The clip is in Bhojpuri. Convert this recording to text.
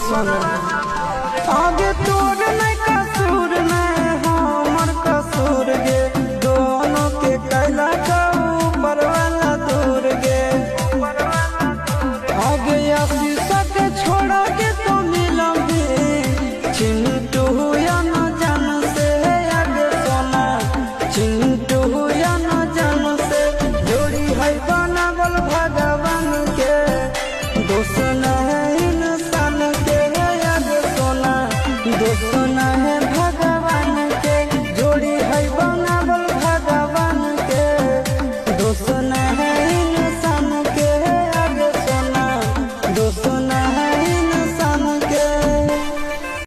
सोना आगे तोर नहीं कसूर नहीं हमर कसूर गे दोनों के कैला का ऊपर वाला दूर गे आगे आशीष के छोड़ा के तो मिलोगे चिंटू या न जान से आगे सोना चिंटू या न जान से जोड़ी है बनावल भगवान के दोस्त न है इंसान के आगे सोना दोस्त न है